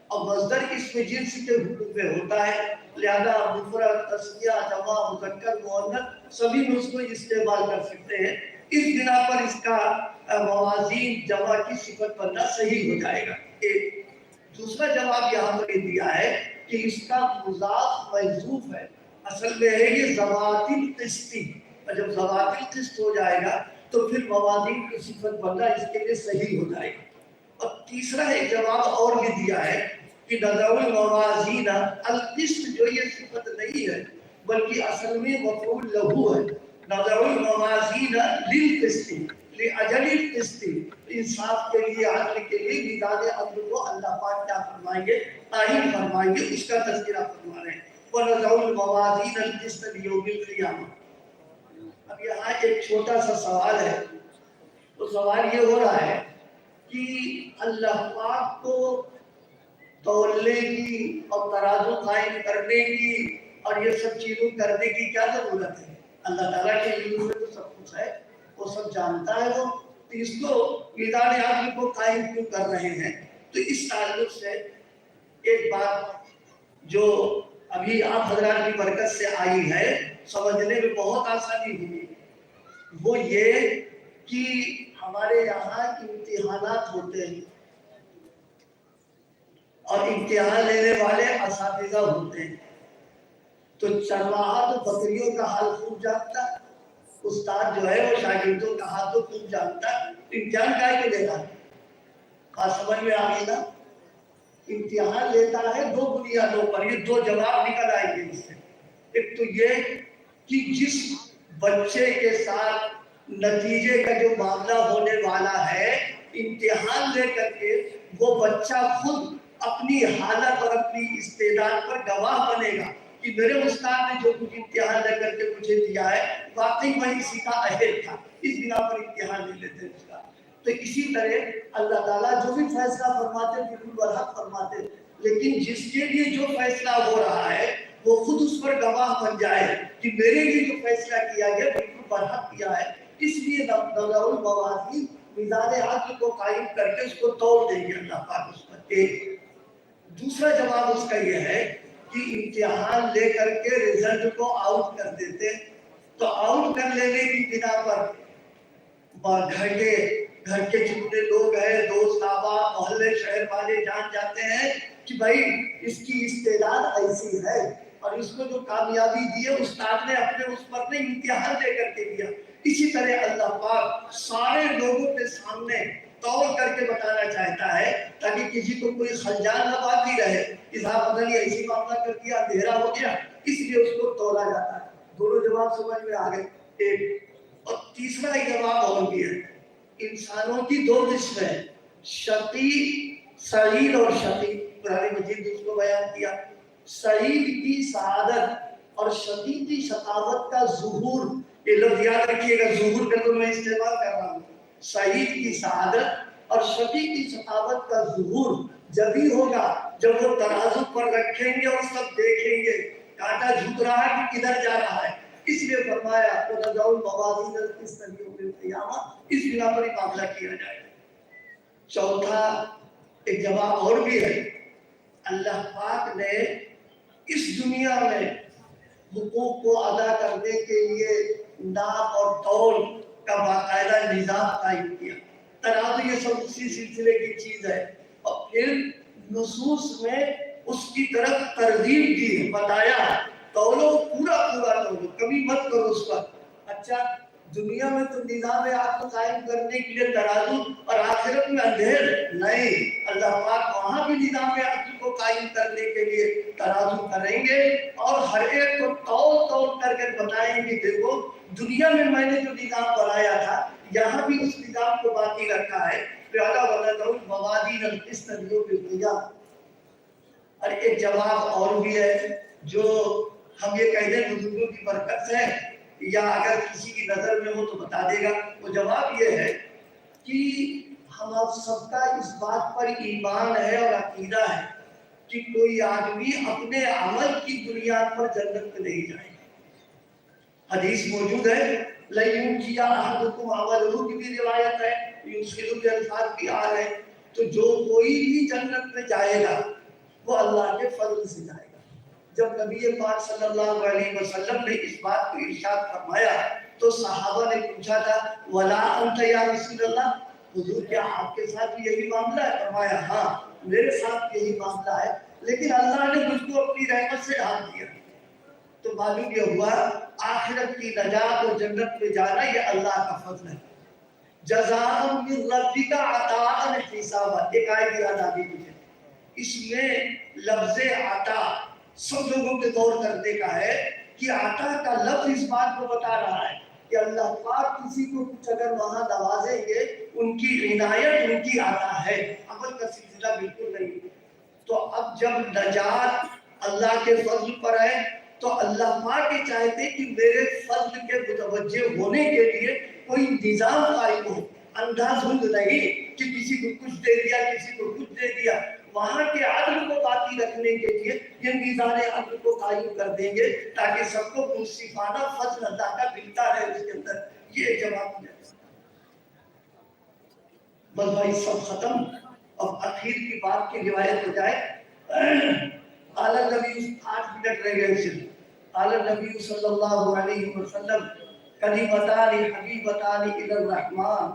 اور مصدر اسم جنس کے حکم میں ہوتا ہے، لہذا مفرد، تثنیہ، جمع، مذکر، مؤنث سبھی میں اس کو استعمال کر سکتے ہیں۔ اس بنا پر اس کا موازین جمع کی صفت بننا صحیح ہو جائے گا۔ ایک دوسرا جواب یہاں پر یہ دیا ہے کہ اس کا مضاف محذوف ہے، اصل میں ہے یہ ذوات القسط، اور جب ذوات القسط ہو جائے گا تو پھر موازین کی صفت بننا اس کے لیے صحیح ہو جائے گا۔ اور تیسرا ایک جواب اور بھی دیا ہے کہ نَزَعُ الْمَوَازِينَ الْقِسْطَ، جو یہ صفت نہیں ہے بلکہ اصل میں مفعول لہو ہے۔ نَزَعُ الْمَوَازِينَ لِلْقِسْطِ لِأَجَلِ الْقِسْطِ، انصاف کے لیے، عدل کے لیے میزان عدل کو اللہ پاک کیا فرمائیں گے؟ قائم فرمائیں گے، اس کا تذکرہ فرما رہے ہیں۔ وَنَزَعُ الْمَوَازِينَ الْقِسْطَ لِيَوْمِ الْقِيَامَةِ۔ اب یہاں ایک چھوٹا سا سوال ہے، تو سوال یہ ہو رہا ہے کہ اللہ پاک کو تولنے کی اور ترازو قائم کرنے کی اور یہ سب چیزوں کرنے کی کیا ضرورت ہے؟ اللہ تعالیٰ کے علم میں تو سب کچھ ہے، وہ سب جانتا ہے، وہ تو اس کو میزان عدل کو قائم کیوں کر رہے ہیں؟ تو اس تعلق سے ایک بات جو ابھی آپ حضرات کی برکت سے آئی ہے، سمجھنے میں بہت آسانی ہوئی، وہ یہ کہ ہمارے یہاں امتحانات ہوتے ہیں اور امتحان لینے والے اساتذہ ہوتے ہیں، تو چرواہا تو بکریوں کا حال خوب جانتا ہے، استاد جو ہے وہ شاگردوں کا حال تو خوب جانتا ہے، امتحان کائے کے لیتا ہے؟ بات سمجھ میں آ گئی نا؟ امتحان لیتا ہے دو بنیادوں پر، یہ دو جواب نکل آئے گے اس سے۔ ایک تو یہ کہ جس بچے کے ساتھ نتیجے کا جو معاملہ ہونے والا ہے، امتحان لے کر کے وہ بچہ خود اپنی حالت اور اپنی استعداد پر گواہ بنے گا کہ میرے استاد نے جو کچھ امتحان لے کر کے مجھے دیا ہے واقعی میں اسی کا اہل تھا، اس بنا پر امتحان لے لیتے ہیں اس کا۔ تو اسی طرح اللہ تعالیٰ جو بھی فیصلہ فرماتے بالکل برحق فرماتے، لیکن جس کے لیے جو فیصلہ ہو رہا ہے وہ خود اس پر گواہ بن جائے کہ میرے لیے جو فیصلہ کیا گیا بالکل برحق کیا ہے، اس لیے نضع الموازین میزان عدل کو قائم کر کے اس کو توڑ دیں گے اللہ پاک اس پر ایک۔ دوسرا جواب اس کا یہ ہے کہ امتحان لے کر کے رزلٹ کو آؤٹ کر دیتے، تو آؤٹ کر لینے کی بنا پر گھر کے جتنے لوگ ہیں، دوست احباب محلے شہر والے جان جاتے ہیں کہ بھائی اس کی استعداد ایسی ہے، اور اس کو جو کامیابی دی ہے استاد نے اپنے اس پر نے امتحان لے کر کے دیا۔ اسی طرح اللہ پاک سارے لوگوں کے سامنے توڑ کر کے بتانا چاہتا ہے تاکہ کسی کو کوئی خلجان نہ باقی رہے، اضافہ نہیں ایسی معاملہ کر دیا اندھیرا ہو گیا، اس لیے اس کو توڑا جاتا ہے۔ دونوں جواب سمجھ میں آ گئے ایک۔ اور تیسرا ایک جواب اور بھی ہے، انسانوں کی دو قسمیں، شقی سعید اور شقی، قرآن مجید نے اس کو بیان کیا۔ سعید کی سعادت اور شقی کی شقاوت کا ظہور، یہ لفظ یاد رکھیے گا، ظہور کا تو میں استعمال کر رہا ہوں۔ سعید کی سعادت اور شقی کی شقاوت کا ظہور جبھی ہوگا جب وہ ترازو پر رکھیں گے اور سب دیکھیں گے کانٹا جھک رہا ہے کہ کدھر جا رہا ہے، اس لیے فرمایا وَنَضَعُ الْمَوَازِينَ الْقِسْطَ لِيَوْمِ الْقِيَامَةِ، اس بنا پر یہ معاملہ کیا جائے گا۔ چوتھا ایک جواب اور بھی ہے، اللہ پاک نے اس دنیا میں حقوق کو ادا کرنے کے لیے ناپ اور تول کا باقاعدہ نظام قائم کیا، ترازو یہ سب اسی سلسلے کی چیز ہے، اور پھر نصوص میں اس کی طرف ترغیب دی، بتایا تولو پورا پورا تولو، کبھی مت کرو اس پر۔ اچھا دنیا میں تو نظام آپ کو قائم کرنے کے لیے ترازو اور آخرت میں اندھیر نہیں، اللہ پاک وہاں بھی نظام عدل کو قائم کرنے کے لیے ترازو کریں گے اور ہر ایک کو تول تول کر کے بتائیں گے دیکھو دنیا میں نے جو نظام بنایا تھا یہاں بھی اس نظام کو باقی رکھا ہے، لہذا وَنَضَعُ الْمَوَازِينَ الْقِسْطَ لِيَوْمِ الْقِيَامَةِ۔ اور ایک جواب اور بھی ہے جو ہم یہ کہہ دیں بزرگوں کی برکت سے، یا اگر کسی کی نظر میں ہو تو بتا دے گا، وہ جواب یہ ہے کہ ہم آپ سب کا اس بات پر ایمان ہے اور عقیدہ ہے کہ کوئی آدمی اپنے عمل کی بنیاد پر جنت میں نہیں جائے گا۔ حدیث موجود ہے لَيُنْجِيَ أَحَدُكُمْ عَمَلُهُ کی بھی روایت ہے، یُدْخِلُ کے الفاظ بھی آ رہے ہیں، تو جو کوئی بھی جنت میں جائے گا وہ اللہ کے فضل سے جائے گا۔ جب نبی پاک صلی اللہ علیہ وسلم نے اس بات کو ارشاد فرمایا تو صحابہ نے پوچھا تھا وَلَا أَنْتَ يَا رسول اللہ، حضور کیا آپ کے ساتھ بھی یہی معاملہ ہے؟ فرمایا ہاں میرے ساتھ یہی معاملہ ہے، لیکن اللہ نے مجھ کو اپنی رحمت سے ڈھانپ دیا۔ تو معلوم یہ ہوا آخرت کی نجات اور جنت میں جانا یہ اللہ کا فضل ہے۔ جزاء من ربک عطاء حسابا، ایک آیت یاد آ گئی مجھے، اس میں لفظ عطا سب لوگوں کے غور کرنے کا ہے کہ عطا کا لفظ اس بات کو بتا رہا ہے کہ اللہ پاک کسی کو کچھ اگر وہاں نوازیں گے ان کی عنایت ان کی عطا ہے، عمل کا سلسلہ بالکل نہیں۔ تو اب جب نجات اللہ کے فضل پر ہے تو اللہ پاک یہ چاہتے کہ میرے فضل کے متوجہ ہونے کے لیے کوئی نظام قائم ہو، اندھا دھند نہیں کہ کسی کو کچھ دے دیا کسی کو کچھ دے دیا، وہاں کے عدل کو باقی رکھنے کے لیے یہ میزان عدل کو قائم کر دیں گے تاکہ سب کو منصفانہ فضل اللہ کا ملتا رہے اس کے اندر۔ یہ جواب ہے۔ بس بھائی سب ختم، اب اخیر کی بات کی روایت ہو جائے۔ قال النبی، 8 منٹ رہ گئے صرف، قال النبی صلی اللہ علیہ وسلم کلمتان حبیبتان الی الرحمن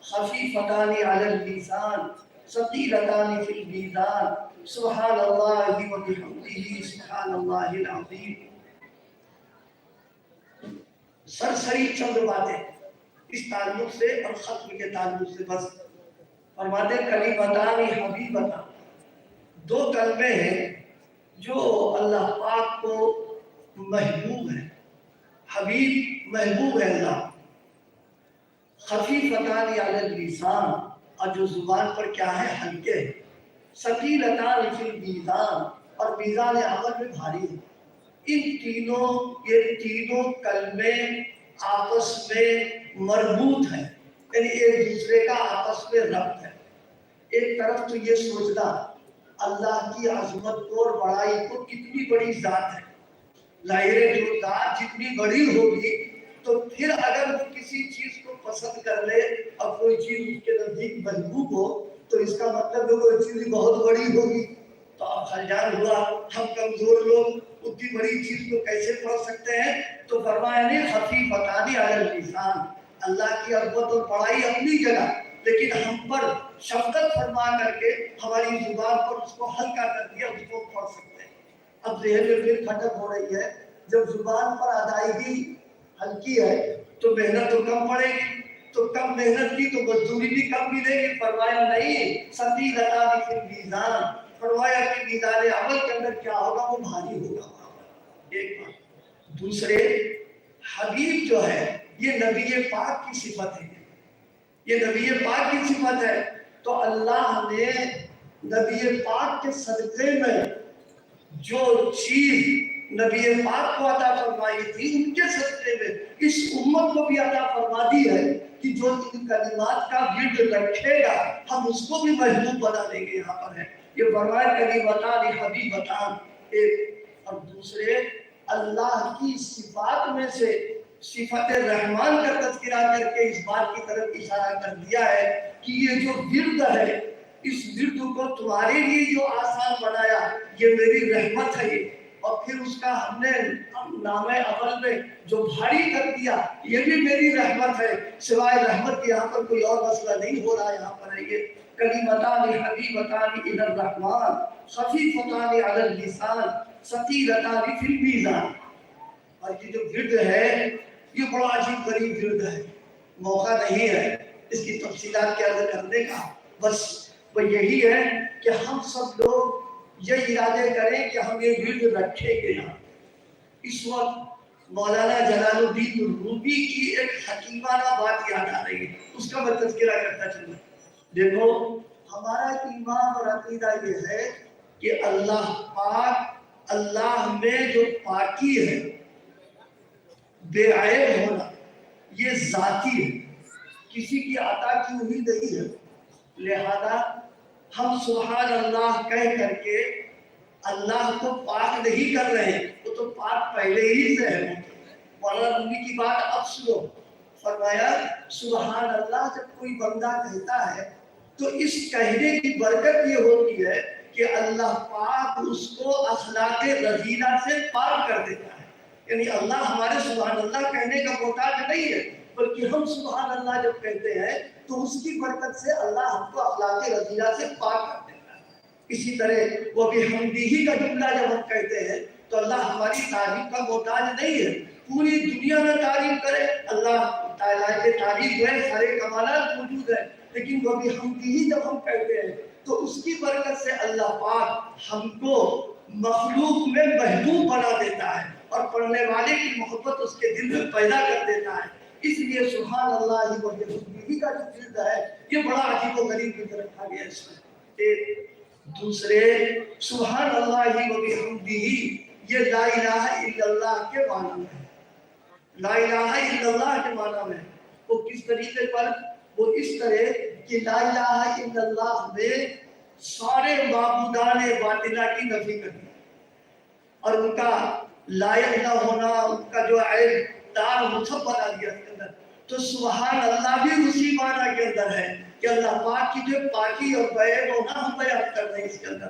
خفیفتان علی اللسان ثقیلتان فی المیزان سبحان اللہ و بحمدہ سبحان اللہ العظیم۔ سرسری چند باتیں اس تعلق سے اور ختم کے تعلق سے، بس فرماتے کلمتان حبیبتان، دو کلمے ہیں جو اللہ پاک کو محبوب ہے، حبیب محبوب ہے اللہ، خفیفتان علی اللسان، اور جو زبان پر کیا ہے ہلکے، ثقیلتان فی المیزان، اور میزان عمل میں بھاری ہے۔ ان تینوں یہ تینوں کلمے آپس میں مربوط ہیں، یعنی ایک دوسرے کا آپس میں ربط ہے۔ ایک طرف تو یہ سوچنا اللہ کی عظمت کو اور بڑائی کو، کتنی بڑی ذات ہے، ظاہر جو ذات جتنی بڑی ہوگی تو پھر اگر وہ کسی چیز کو پسند کر لے اور کوئی چیز اس کے نزدیک محبوب ہو تو اس کا مطلب ہے وہ چیز بہت بڑی ہوگی۔ تو اب خلجان ہوا ہم کمزور لوگ اتنی بڑی چیز کو کیسے پڑھ سکتے ہیں؟ تو فرمایا نہیں خفیفتان علی اللسان، اللہ کی عظمت اور بڑائی اپنی جگہ، لیکن ہم پر شفقت فرما کر کے ہماری زبان پر اس کو ہلکا کر دیا، اس کو پڑھ سکتے ہیں۔ اب ذہن میں پھر کھٹک ہو رہی ہے، جب زبان پر ادائیگی ہلکی ہے تو محنت تو کم پڑے گی، تو کم محنت کی تو مزدوری بھی کم ملے گی۔ فرمایا نہیں ثقیلتان فی المیزان، فرمایا کہ میزان عمل کے اندر کیا ہوگا، وہ بھاری ہوگا۔ ایک بات، دوسرے حبیب جو ہے یہ نبی پاک کی صفت ہے، یہ نبی پاک کی صفت ہے، تو اللہ نے نبی پاک کے صدقے میں جو چیز نبی پاک کو عطا فرمائی تھی ان کے صدقے میں اس امت کو بھی عطا فرما دی ہے کہ جو ان کلمات کا ورد رکھے گا ہم اس کو بھی محبوب بنا دیں گے۔ یہاں پر ہے یہ فرمایا کلمتان حبیبتان، ایک اور دوسرے اللہ کی صفات میں سے صفت رحمان کا تذکرہ کر کے اس بات کی طرف اشارہ کر دیا ہے کہ یہ جو ورد ہے اس ورد کو تمہارے لیے جو آسان بنایا یہ میری رحمت ہے، اور پھر اس کا ہم نے نام عمل میں جو بھاری کر دیا یہ بھی میری رحمت ہے۔ سوائے رحمت کے یہاں پر کوئی اور مسئلہ نہیں ہو رہا، یہاں پر ہے یہ کلمتان حبیبتان الی الرحمن خفیفتان علی اللسان ثقیلتان فی المیزان۔ اور یہ جو ورد ہے یہ بڑا عجیب غریب ورد ہے، موقع نہیں ہے اس کی تفصیلات کے عرض کرنے کا، بس وہ یہی ہے کہ ہم سب لوگ یہ ارادے کریں کہ ہم یہ ورد رکھیں گے۔ اس وقت مولانا جلال الدین رومی کی ایک حکیمانہ بات یاد آ رہی ہے، اس کا میں تذکرہ کرتا چلوں۔ دیکھو ہمارا ایمان اور عقیدہ یہ ہے کہ اللہ پاک، اللہ میں جو پاکی ہے، بے عیب ہونا، یہ ذاتی ہے، کسی کی عطا کی ہوئی نہیں ہے، لہذا ہم سبحان اللہ کہہ کر کے اللہ کو پاک نہیں کر رہے، وہ تو پاک پہلے ہی سے ہے۔ مولانا رومی کی بات اب سنو، فرمایا سبحان اللہ جب کوئی بندہ کہتا ہے تو اس کہنے کی برکت یہ ہوتی ہے کہ اللہ پاک اس کو اخلاق رذیلہ سے پاک کر دیتا ہے، یعنی اللہ ہمارے سبحان اللہ کہنے کا محتاج نہیں ہے، بلکہ ہم سبحان اللہ جب کہتے ہیں تو اس کی برکت سے اللہ ہم کو اخلاق رذیلہ سے پاک کر دیتا ہے۔ اسی طرح وہ بحمدہ کا جملہ جب ہم کہتے ہیں تو اللہ ہماری تعریف کا محتاج نہیں ہے، پوری دنیا میں تعریف کرے اللہ تعالیٰ کے تعریف ہے، سارے کمالات موجود ہیں، لیکن وہ بحمدہ جب ہم کہتے ہیں تو اس کی برکت سے اللہ پاک ہم کو مخلوق میں محبوب بنا دیتا ہے اور پڑھنے والے کی محبت اس کے دل میں پیدا کر دیتا ہے۔ اس لیے سبحان اللہ و بحمدہ کا جو ورد ہے یہ بڑا عجیب و غریب ورد رکھا گیا ہے اس میں۔ ایک دوسرے سبحان اللہ و بحمدہ یہ لا الہ الا اللہ کے معنی میں ہے، لا الہ الا اللہ کے معنی میں وہ کس طریقے پر؟ وہ اس طرح کہ لا الہ الا اللہ میں سارے معبودان باطلہ کی نفی کر دی اور ان کا لائق نہ ہونا، ان کا جو عیب دار مصحف بنا دیا اس کے اندر۔ تو سبحان اللہ بھی اسی معنی کے اندر ہے کہ اللہ پاک کی جو پاکی اور غیب ہونا ہم بیان کر رہے ہیں اس کے اندر۔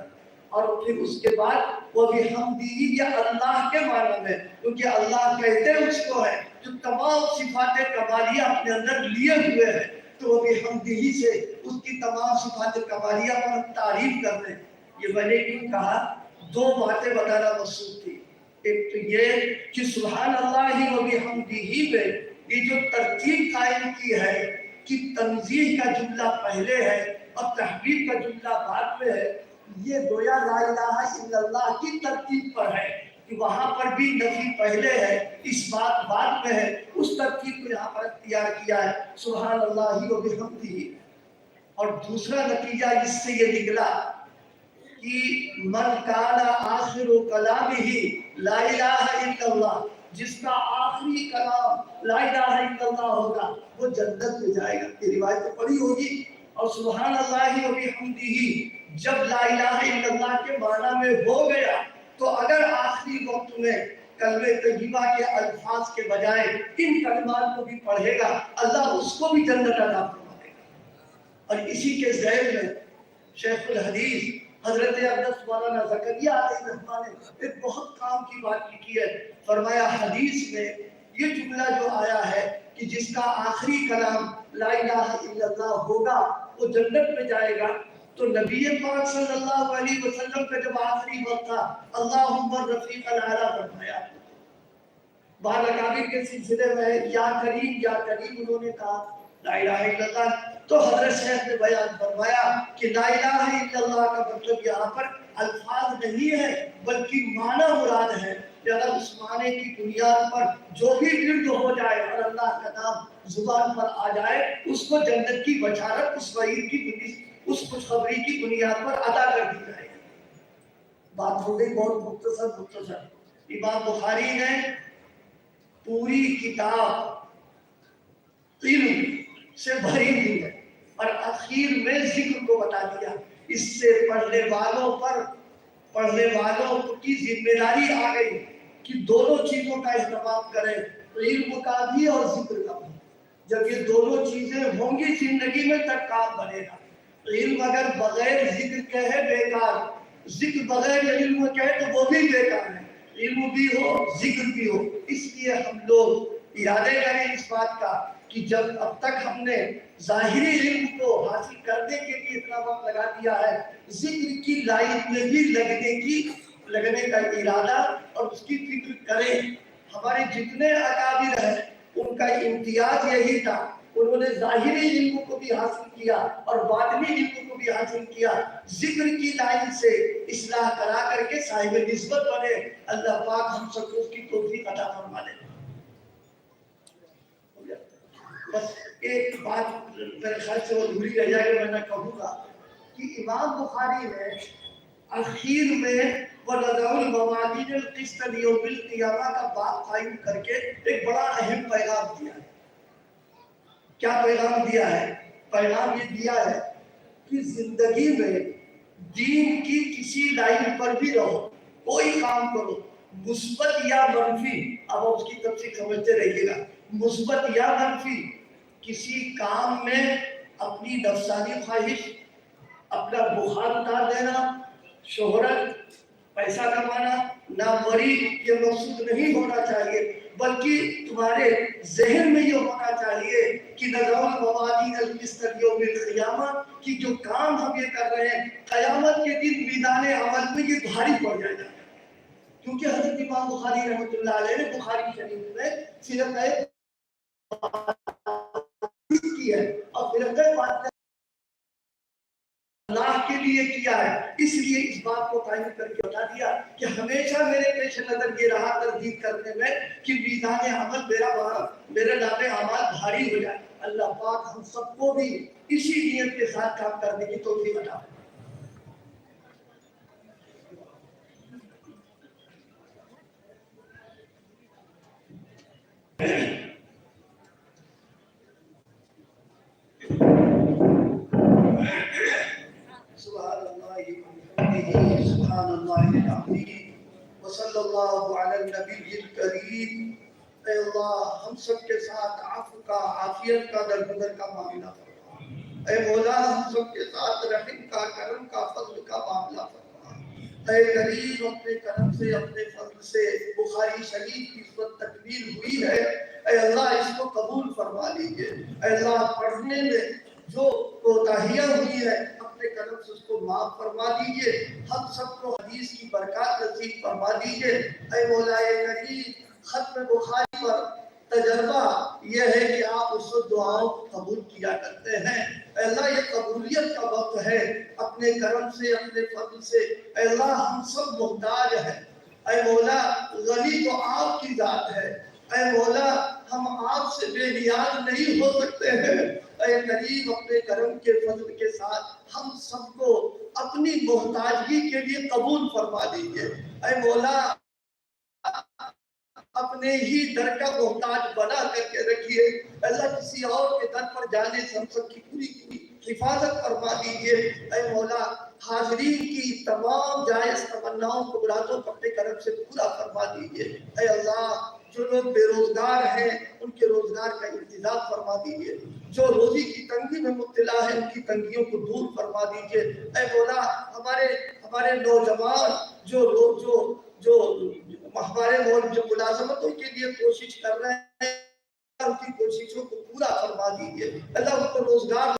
اور پھر اس کے بعد وہ بحمدہ یا اللہ کے معنی میں، کیونکہ اللہ کہتے اس کو ہے جو تمام صفات کمالیہ اپنے اندر لیے ہوئے ہیں، تو وہ بحمدہ سے اس کی تمام صفات کمالیہ پر تعریف کر رہے ہیں۔ یہ میں نے کیوں کہا؟ دو باتیں بتانا مقصود تھی، ایک تو یہ کہ سبحان اللہ و بحمدہ میں یہ جو ترتیب قائم کی ہے کہ تنزیہ کا جملہ پہلے ہے اور تحمید کا جملہ بعد میں ہے، یہ گویا لا الہ الا اللہ کی ترتیب پر ہے کہ وہاں پر بھی نفی پہلے ہے، اس بات بعد میں ہے، اس ترتیب کو یہاں پر اختیار کیا ہے سبحان اللہ و بحمدہ۔ اور دوسرا نتیجہ اس سے یہ نکلا کہ من کان آخر کلامہ لا الہ الا اللہ، جس کا آخری کلام لا الہ الا اللہ ہوگا وہ جنت میں جائے گا. یہ روایت تو پڑھی ہوگی. اور سبحان اللہ و بحمدہ جب لا الہ الا اللہ کے معنی میں ہو گیا تو اگر آخری وقت میں کلمہ طیبہ کے الفاظ کے بجائے ان کلمات کو بھی پڑھے گا اللہ اس کو بھی جنت عطا فرما دے گا. اور اسی کے ذیل میں شیخ الحدیث حضرت اقدس مولانا زکریا علیہ الرحمہ نے ایک بہت کام کی بات لکھی ہے. فرمایا حدیث میں یہ جملہ جو آیا ہے کہ جس کا آخری کلام لا الہ الا اللہ ہوگا وہ جنت میں جائے گا، تو نبی پاک صلی اللہ علیہ وسلم کا جب آخری وقت تھا اللہم الرفیق الاعلیٰ فرمایا. بعض اکابر کے سلسلے میں یا کریم انہوں نے کہا لا الہ الا اللہ. تو حضرت شیخ نے بیان فرمایا کہ لا الہ الا اللہ کا مطلب یہاں پر الفاظ نہیں ہے بلکہ معنی مراد ہے. لہذا اس معنی کی بنیاد پر جو بھی ورد ہو جائے اور اللہ کا نام زبان پر آ جائے اس کو جنت کی بشارت اس وعید کی اس خوشخبری کی بنیاد پر ادا کر دی جائے گی. بات ہو گئی بہت مختصر. امام بخاری نے پوری کتاب علم سے بھری دی ہے اور اخیر میں ذکر کو بتا دیا. اس سے پڑھنے والوں کی ذمہ داری آ گئی کہ دونوں چیزوں کا اہتمام کریں، علم کا بھی اور ذکر کا بھی. جب یہ دونوں چیزیں ہوں گی زندگی میں تب کام بنے گا. علم اگر بغیر ذکر کے ہے بیکار، ذکر بغیر علم کے ہے تو وہ بھی بیکار ہے. علم بھی ہو ذکر بھی ہو. اس لیے ہم لوگ ارادے کریں اس بات کا کہ جب اب تک ہم نے ظاہری علم کو حاصل کرنے کے لیے اتنا وقت لگا دیا ہے، ذکر کی لائن میں بھی لگنے کا ارادہ اور اس کی فکر کریں. ہمارے جتنے اکابر ہیں ان کا امتیاز یہی تھا، انہوں نے ظاہری علم کو بھی حاصل کیا اور باطنی علم کو بھی حاصل کیا. ذکر کی لائن سے اصلاح کرا کر کے صاحب نسبت بنے. اللہ پاک ہم سب کو اس کی توفیق عطا فرما دے. بس ایک بات میرے خیال سے وہ ادھوری رہ جائے گا، میں نہ کہوں گا کہ امام بخاری نے اخیر میں وَنَضَعُ الْمَوَازِينَ الْقِسْطَ لِيَوْمِ الْقِيَامَةِ کا باب قائم کر کے ایک بڑا اہم پیغام دیا ہے. کیا پیغام دیا ہے؟ پیغام یہ دیا ہے کہ زندگی میں دین کی کسی لائن پر بھی رہو، کوئی کام کرو، مثبت یا منفی، اب آپ اس کی تفصیل سمجھتے رہیے گا، مثبت یا منفی، کسی کام میں اپنی نفسانی خواہش، اپنا بخار اتار دینا، شہرت، پیسہ کمانا، ناموری یہ مقصود نہیں ہونا چاہیے، بلکہ تمہارے ذہن میں یہ ہونا چاہیے کہ نَضَعُ الْمَوَازِينَ الْقِسْطَ لِيَوْمِ الْقِيَامَةِ کہ جو کام ہم یہ کر رہے ہیں قیامت کے دن میدان عمل میں یہ بھاری پڑ جائے گا. کیونکہ حضرت امام بخاری رحمۃ اللہ علیہ نے بخاری شریف میں سیرت کی ہے اور سیرت اللہ کے لیے کیا ہے. اس لیے اس بات کو قائم کر کے بتا دیا کہ ہمیشہ میرے پیش نظر یہ رہا تردید کرنے میں کہ میزان عمل میرا نام اعمال بھاری ہو جائے. اللہ پاک ہم سب کو بھی اسی نیت کے ساتھ کام کرنے کی توفیق عطا فرمائے. سبحان اللہ العظیم وصلی اللہ علی النبی الکریم. اے اللہ ہم سب کے ساتھ عفو کا، عافیت کا، درگزر کا معاملہ فرما. اے مولا ہم سب کے ساتھ رحم کا، کرم کا، فضل کا معاملہ فرما. اے کریم اپنے کرم سے، اپنے فضل سے بخاری شریف کی اس وقت تکمیل ہوئی ہے، اے اللہ اس کو قبول فرما لیجئے. اے اللہ پڑھنے میں جو کوتاہیاں ہوئی ہے اپنے کرم سے اس کو معاف فرما دیجئے. ہم سب کو حدیث کی برکات نصیب فرما دیجئے. اے مولا کریم ختم بخاری پر تجربہ یہ ہے کہ آپ اس وقت دعاؤں کو قبول کیا کرتے ہیں. اے اللہ یہ قبولیت کا وقت ہے، اپنے کرم سے، اپنے فضل سے. اے اللہ ہم سب محتاج ہیں. اے مولا غنی تو آپ کی ذات ہے. اے مولا ہم آپ سے بے نیاز نہیں ہو سکتے ہیں. اے کریم اپنے کرم کے فضل کے ساتھ ہم سب کو اپنی محتاجگی کے لیے قبول فرما دیجئے. اے مولا اپنے ہی در کا محتاج بنا کر کے رکھیے اللہ کسی اور کے در پر جانے سے ہم سب کی پوری حفاظت فرما دیجئے اے مولا حاضرین کی تمام جائز تمناؤں کو براتوں کو اپنے کرم سے پورا فرما دیجئے اے اللہ جو لوگ بے روزگار ہیں ان کے روزگار کا انتظام فرما دیجئے جو روزی کی تنگی میں مبتلا ہے ان کی تنگیوں کو دور فرما دیجئے اے مولا ہمارے نوجوان جو ہمارے ملک جو ملازمتوں کے لیے کوشش کر رہے ہیں ان کی کوششوں کو پورا فرما دیجئے اللہ ان کو روزگار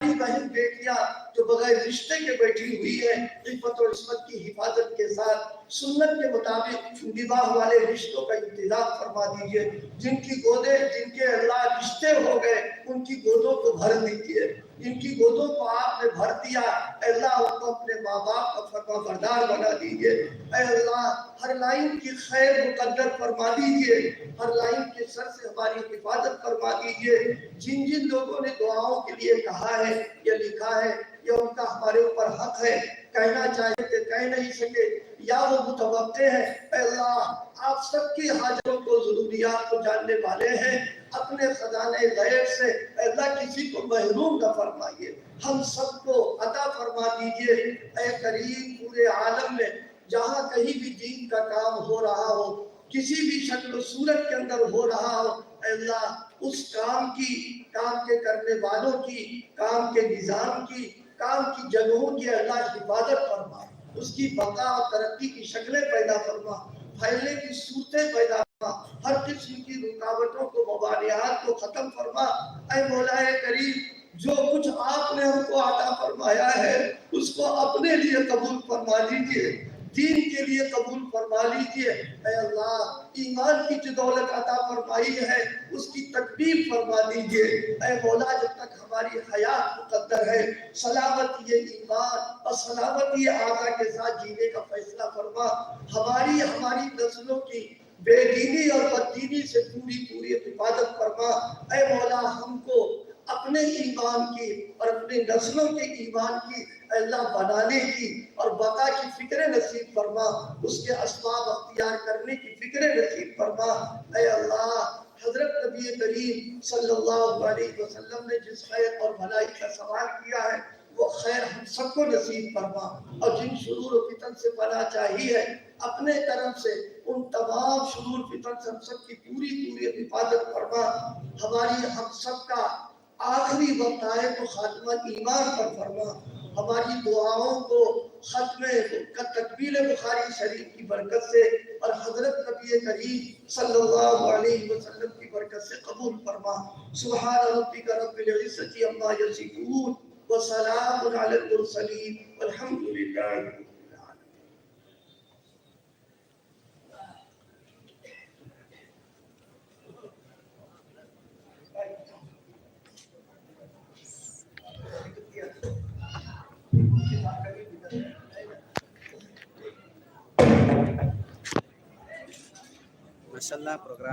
بہن بیٹیاں جو بغیر رشتے کے بیٹھی ہوئی ہے عفت و عصمت کی حفاظت کے ساتھ سنت کے مطابق نباہ والے رشتوں کا انتظام فرما دیجئے جن کی گودیں جن کے اللہ رشتے ہو گئے ان کی گودوں کو بھر دیجئے جن کی گودوں کو آپ نے بھر دیا اے اللہ ان کو اپنے ماں باپ کا فرما بردار بنا دیجئے اے اللہ ہر لائن کی خیر مقدر فرما دیجئے ہر لائن کے سر سے ہماری حفاظت فرما دیجئے جن جن لوگوں نے دعاؤں کے لیے کہا ہے یا لکھا ہے یا ان کا ہمارے اوپر حق ہے کہنا چاہتے تھے کہہ نہیں سکے یا وہ متوقع ہے اے اللہ آپ سب کی حاجتوں کو ضروریات کو جاننے والے ہیں اپنے خزانے غیب سے اے اللہ کسی کو محروم نہ فرمائیے ہم سب کو عطا فرما دیجئے اے کریم پورے عالم میں جہاں کہیں بھی دین کا کام ہو رہا ہو کسی بھی شکل و صورت کے اندر ہو رہا ہو اے اللہ اس کام کے کرنے والوں کی کام کے نظام کی کام کی جگہوں کی اللہ حفاظت فرما اس کی بقا اور ترقی کی شکلیں پیدا فرما پھیلنے کی صورتیں پیدا فرما ہر قسم کی رکاوٹوں کو مباریات کو ختم فرما اے مولا کریم جو کچھ آپ نے ہم کو عطا فرمایا ہے اس کو اپنے لیے قبول فرما لیجئے دین کے لیے قبول فرما لیجئے اے اللہ ایمان کی جو دولت عطا فرمائی ہے اس کی تکمیل فرما دیجئے اے مولا جب تک ہماری حیات مقدر ہے سلامتی ایمان اور سلامتی آقا کے ساتھ جینے کا فیصلہ فرما ہماری نسلوں کی بے دینی اور بددینی سے پوری حفاظت فرما اے مولا ہم کو اپنے ایمان کی اور اپنے نسلوں کے ایمان کی اللہ بنانے کی اور بقا کی فکر نصیب فرما اس کے اسباب اختیار کرنے کی فکر نصیب فرما اے اللہ حضرت نبی کریم صلی اللہ علیہ وسلم نے جس خیر اور بھلائی کا سوال کیا ہے وہ خیر ہم سب کو نصیب فرما اور جن شرور و فتن سے پناہ چاہیے اپنے کرم سے ان تمام شرور فتن سے ہم سب کی پوری حفاظت فرما ہم سب کا آخری وقت آئے تو خاتمہ ایمان پر فرما ہماری دعاؤں کو ختم تکمیل بخاری شریف کی برکت سے اور حضرت نبی کریم صلی اللہ علیہ وسلم کی برکت سے قبول فرما سبحان ربک رب العزت عما یصفون وسلام علی المرسلین والحمد للہ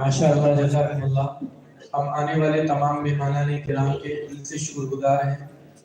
ماشاءاللہ جزاکم اللہ ہم آنے والے تمام مہمانان کرام کے دل سے شکر گزار ہیں